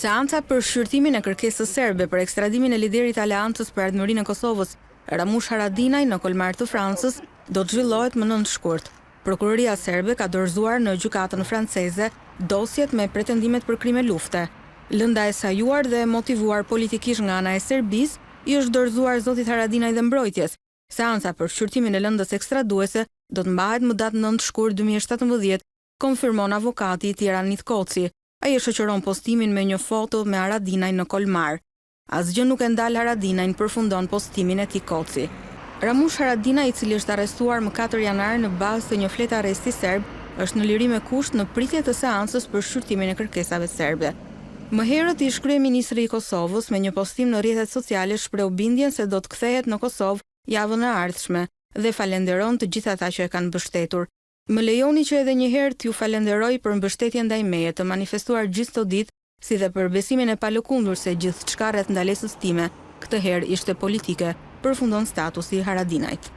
Seanca për shqyrtimin e kërkesës serbe për ekstradimin e liderit të Aleancës për Ardhmërinë e Kosovës, Ramush Haradinaj, në Kolmar të Francës, do të zhvillohet më 9 shkurt. Prokuroria serbe ka dorëzuar në gjykatën franceze dosjet me pretendimet për krime lufte. Lënda e sajuar dhe motivuar politikisht nga ana e Serbisë i është dorëzuar zotit Haradinaj dhe mbrojtjes. Seanca për shqyrtimin e lëndës ekstraduese do të mbahet më datë 9 shkurt 2017, konfirmon avokati Tjeranit Koci. Ai e shoqëron postimin me një foto me Haradinaj në Kolmar. Asgjë nuk e ndal Haradinajn, përfundon postimin e tij Koci. Ramush Haradinaj, i cili është arrestuar më 4 janar në bazë të një flete arresti serb, është në liri me kusht në pritje të seancës për shqyrtimin e kërkesave serbe. Më herët ish kryeministri i Kosovës me një postim në rrjetet sociale shpreu bindjen se do të kthehet në Kosovë javën e ardhshme dhe falenderon të gjithë ata që e kanë mbështetur. Më lejoni që edhe një herë t'ju falenderoj për mbështetjen ndaj meje të manifestuar gjithë të ditë, si dhe për besimin e palëkundur se gjithçka rreth ndalesës time, këtë herë ishte politike, përfundon statusi i Haradinajt.